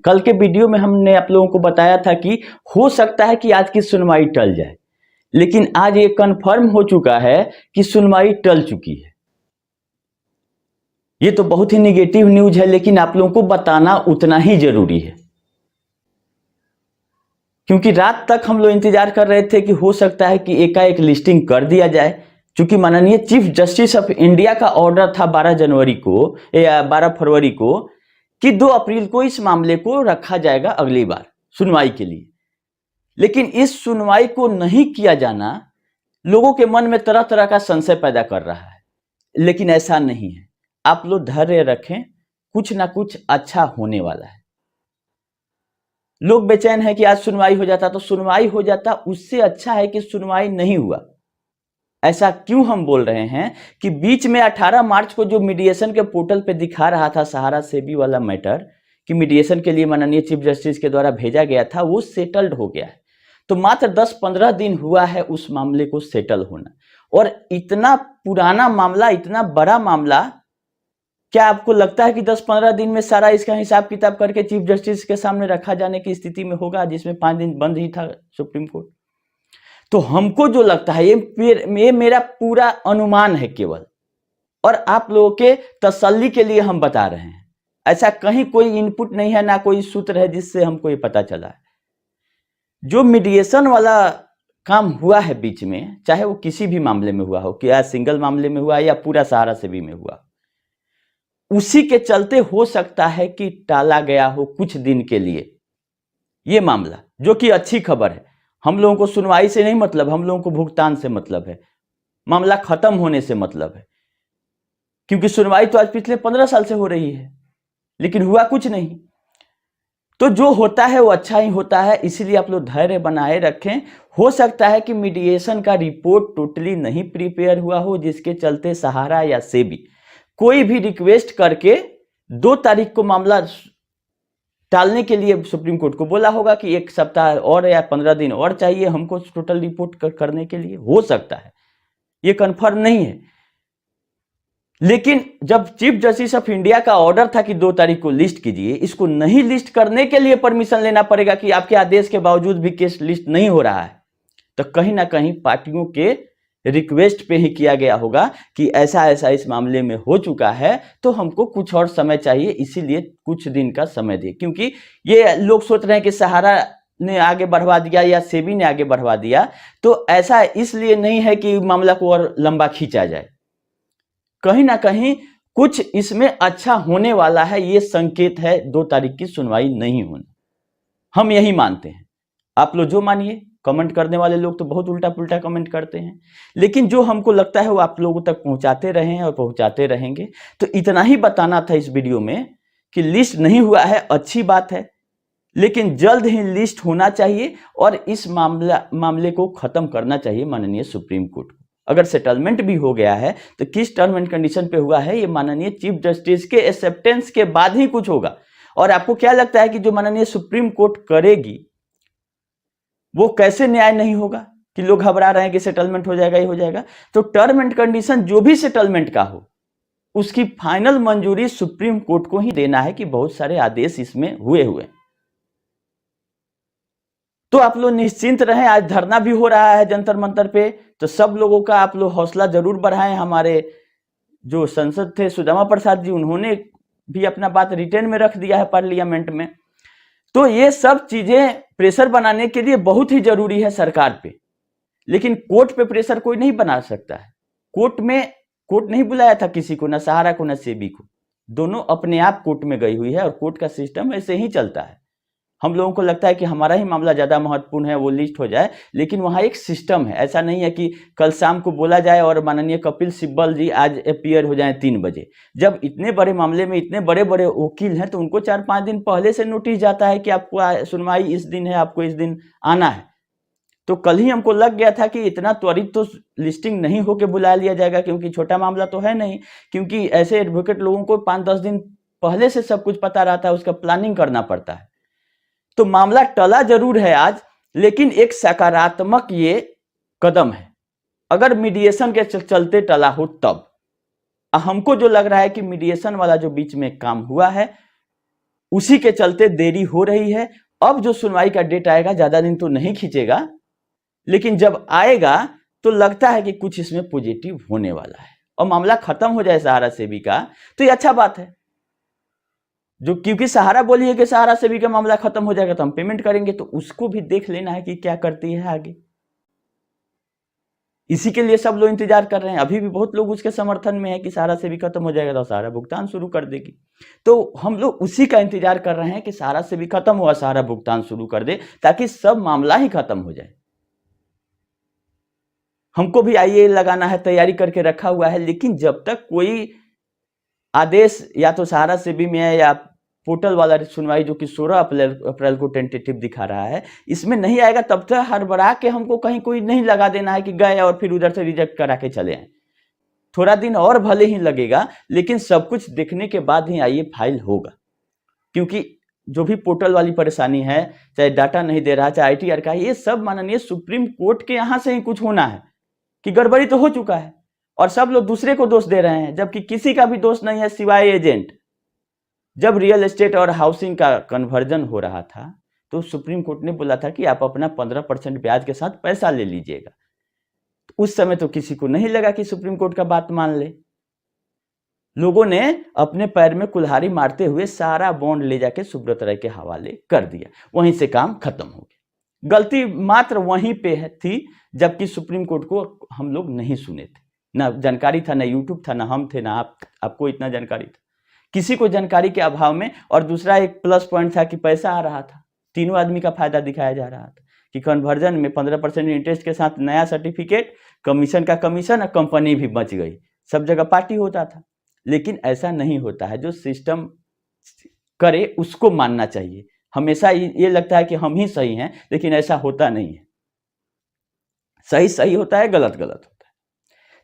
कल के वीडियो में हमने आप लोगों को बताया था कि हो सकता है कि आज की सुनवाई टल जाए, लेकिन आज ये कंफर्म हो चुका है कि सुनवाई टल चुकी है। ये तो बहुत ही निगेटिव न्यूज है, लेकिन आप लोगों को बताना उतना ही जरूरी है, क्योंकि रात तक हम लोग इंतजार कर रहे थे कि हो सकता है कि एकाएक लिस्टिंग कर दिया जाए। चूंकि माननीय चीफ जस्टिस ऑफ इंडिया का ऑर्डर था 12 जनवरी को या 12 फरवरी को कि 2 अप्रैल को इस मामले को रखा जाएगा अगली बार सुनवाई के लिए, लेकिन इस सुनवाई को नहीं किया जाना लोगों के मन में तरह तरह का संशय पैदा कर रहा है। लेकिन ऐसा नहीं है, आप लोग धैर्य रखें, कुछ ना कुछ अच्छा होने वाला है। लोग बेचैन है कि आज सुनवाई हो जाता तो सुनवाई हो जाता, उससे अच्छा है कि सुनवाई नहीं हुआ। ऐसा क्यों हम बोल रहे हैं कि बीच में 18 मार्च को जो मीडिएशन के पोर्टल पे दिखा रहा था सहारा सेबी वाला मैटर कि मीडिएशन के लिए माननीय चीफ जस्टिस के द्वारा भेजा गया था, वो सेटल्ड हो गया है। तो मात्र 10-15 दिन हुआ है उस मामले को सेटल होना, और इतना पुराना मामला, इतना बड़ा मामला, क्या आपको लगता है कि 10-15 दिन में सारा इसका हिसाब किताब करके चीफ जस्टिस के सामने रखा जाने की स्थिति में होगा, जिसमें 5 दिन बंद ही था सुप्रीम कोर्ट? तो हमको जो लगता है, ये मेरा पूरा अनुमान है केवल, और आप लोगों के तसल्ली के लिए हम बता रहे हैं। ऐसा कहीं कोई इनपुट नहीं है, ना कोई सूत्र है जिससे हमको ये पता चला है। जो मीडिएशन वाला काम हुआ है बीच में, चाहे वो किसी भी मामले में हुआ हो, क्या सिंगल मामले में हुआ या पूरा सहारा सेबी में हुआ, उसी के चलते हो सकता है कि टाला गया हो कुछ दिन के लिए ये मामला, जो कि अच्छी खबर है। हम लोगों को सुनवाई से नहीं मतलब, हम लोगों को भुगतान से मतलब है, मामला खत्म होने से मतलब है। क्योंकि सुनवाई तो आज पिछले 15 साल से हो रही है, लेकिन हुआ कुछ नहीं। तो जो होता है वो अच्छा ही होता है, इसीलिए आप लोग धैर्य बनाए रखें। हो सकता है कि मीडिएशन का रिपोर्ट टोटली नहीं प्रिपेयर हुआ हो, जिसके चलते सहारा या सेबी कोई भी रिक्वेस्ट करके 2 तारीख को मामला टालने के लिए सुप्रीम कोर्ट को बोला होगा कि 1 सप्ताह और या 15 दिन और चाहिए हमको टोटल रिपोर्ट करने के लिए। हो सकता है, ये कंफर्म नहीं है। लेकिन जब चीफ जस्टिस ऑफ इंडिया का ऑर्डर था कि 2 तारीख को लिस्ट कीजिए, इसको नहीं लिस्ट करने के लिए परमिशन लेना पड़ेगा कि आपके आदेश के बावजूद भी केस लिस्ट नहीं हो रहा है, तो कहीं ना कहीं पार्टियों के रिक्वेस्ट पे ही किया गया होगा कि ऐसा ऐसा इस मामले में हो चुका है, तो हमको कुछ और समय चाहिए, इसीलिए कुछ दिन का समय दे। क्योंकि ये लोग सोच रहे हैं कि सहारा ने आगे बढ़वा दिया या सेबी ने आगे बढ़वा दिया, तो ऐसा इसलिए नहीं है कि मामला को और लंबा खींचा जाए। कहीं ना कहीं कुछ इसमें अच्छा होने वाला है, ये संकेत है 2 तारीख की सुनवाई नहीं होना। हम यही मानते हैं, आप लोग जो मानिए। कमेंट करने वाले लोग तो बहुत उल्टा पुल्टा कमेंट करते हैं, लेकिन जो हमको लगता है वो आप लोगों तक पहुंचाते रहे हैं और पहुंचाते रहेंगे। तो इतना ही बताना था इस वीडियो में कि लिस्ट नहीं हुआ है, अच्छी बात है, लेकिन जल्द ही लिस्ट होना चाहिए और इस मामले को खत्म करना चाहिए माननीय सुप्रीम कोर्ट को। अगर सेटलमेंट भी हो गया है तो किस टर्म एंड कंडीशन पे हुआ है, ये माननीय चीफ जस्टिस के एक्सेप्टेंस के बाद ही कुछ होगा। और आपको क्या लगता है कि जो माननीय सुप्रीम कोर्ट करेगी वो कैसे न्याय नहीं होगा कि लोग घबरा रहे हैं कि सेटलमेंट हो जाएगा, ये हो जाएगा? तो टर्म एंड कंडीशन जो भी सेटलमेंट का हो, उसकी फाइनल मंजूरी सुप्रीम कोर्ट को ही देना है, कि बहुत सारे आदेश इसमें हुए। तो आप लोग निश्चिंत रहें। आज धरना भी हो रहा है जंतर मंतर पे, तो सब लोगों का आप लोग हौसला जरूर बढ़ाएं। हमारे जो सांसद थे सुदामा प्रसाद जी, उन्होंने भी अपना बात रिटेन में रख दिया है पार्लियामेंट में। तो ये सब चीजें प्रेशर बनाने के लिए बहुत ही जरूरी है सरकार पे, लेकिन कोर्ट पे प्रेशर कोई नहीं बना सकता है। कोर्ट नहीं बुलाया था किसी को, ना सहारा को ना सेबी को, दोनों अपने आप कोर्ट में गई हुई है और कोर्ट का सिस्टम ऐसे ही चलता है। हम लोगों को लगता है कि हमारा ही मामला ज्यादा महत्वपूर्ण है, वो लिस्ट हो जाए, लेकिन वहां एक सिस्टम है। ऐसा नहीं है कि कल शाम को बोला जाए और माननीय कपिल सिब्बल जी आज अपीयर हो जाए 3 बजे। जब इतने बड़े मामले में इतने बड़े बड़े वकील हैं तो उनको 4-5 दिन पहले से नोटिस जाता है कि आपको सुनवाई इस दिन है, आपको इस दिन आना है। तो कल ही हमको लग गया था कि इतना त्वरित तो लिस्टिंग नहीं होकर बुला लिया जाएगा, क्योंकि छोटा मामला तो है नहीं। क्योंकि ऐसे एडवोकेट लोगों को 5-10 दिन पहले से सब कुछ पता रहता है, उसका प्लानिंग करना पड़ता है। तो मामला टला जरूर है आज, लेकिन एक सकारात्मक ये कदम है। अगर मीडिएशन के चलते टला हो तब, हमको जो लग रहा है कि मीडिएशन वाला जो बीच में काम हुआ है उसी के चलते देरी हो रही है। अब जो सुनवाई का डेट आएगा ज्यादा दिन तो नहीं खींचेगा, लेकिन जब आएगा तो लगता है कि कुछ इसमें पॉजिटिव होने वाला है और मामला खत्म हो जाए सहारा सेवी का, तो ये अच्छा बात है। जो क्योंकि सहारा बोली है कि सहारा सेवी का मामला खत्म हो जाएगा तो हम पेमेंट करेंगे, तो उसको भी देख लेना है कि क्या करती है आगे। इसी के लिए सब लोग इंतजार कर रहे हैं। अभी भी बहुत लोग उसके समर्थन में है कि सहारा सेवी खत्म हो जाएगा तो सहारा भुगतान शुरू कर देगी। तो हम लोग उसी का इंतजार कर रहे हैं कि सहारा सेवी खत्म हुआ, सहारा भुगतान शुरू कर दे, ताकि सब मामला ही खत्म हो जाए। हमको भी आईए लगाना है, तैयारी करके रखा हुआ है, लेकिन जब तक कोई आदेश या तो सहारा सेवी में है या पोर्टल वाला सुनवाई जो कि 16 अप्रैल को टेंटेटिव दिखा रहा है, इसमें नहीं आएगा तब तक हड़बड़ा के हमको कहीं कोई नहीं लगा देना है कि गए और फिर उधर से रिजेक्ट करा के चले आए। थोड़ा दिन और भले ही लगेगा, लेकिन सब कुछ देखने के बाद ही आइए फाइल होगा। क्योंकि जो भी पोर्टल वाली परेशानी है, चाहे डाटा नहीं दे रहा, चाहे ITR का, ये सब माननीय सुप्रीम कोर्ट के यहां से ही कुछ होना है कि गड़बड़ी तो हो चुका है और सब लोग दूसरे को दोष दे रहे हैं, जबकि किसी का भी दोष नहीं है सिवाय एजेंट। जब रियल एस्टेट और हाउसिंग का कन्वर्जन हो रहा था तो सुप्रीम कोर्ट ने बोला था कि आप अपना 15% ब्याज के साथ पैसा ले लीजिएगा। उस समय तो किसी को नहीं लगा कि सुप्रीम कोर्ट का बात मान ले। लोगों ने अपने पैर में कुल्हाड़ी मारते हुए सारा बॉन्ड ले जाके सुब्रत राय के हवाले कर दिया, वहीं से काम खत्म हो गया। गलती मात्र वहीं पे थी, जबकि सुप्रीम कोर्ट को हम लोग नहीं सुने थे, ना जानकारी था, ना यूट्यूब था, ना हम थे, ना आपको इतना जानकारी था, किसी को जानकारी के अभाव में। और दूसरा एक प्लस पॉइंट था कि पैसा आ रहा था, तीनों आदमी का फायदा दिखाया जा रहा था कि कन्वर्जन में 15% इंटरेस्ट के साथ नया सर्टिफिकेट, कमीशन का कमीशन, और कंपनी भी बच गई। सब जगह पार्टी होता था, लेकिन ऐसा नहीं होता है। जो सिस्टम करे उसको मानना चाहिए। हमेशा ये लगता है कि हम ही सही हैं, लेकिन ऐसा होता नहीं है। सही सही होता है, गलत गलत होता है।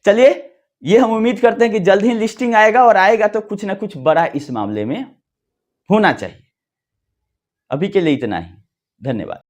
चलिए, ये हम उम्मीद करते हैं कि जल्द ही लिस्टिंग आएगा, और आएगा तो कुछ ना कुछ बड़ा इस मामले में होना चाहिए। अभी के लिए इतना ही, धन्यवाद।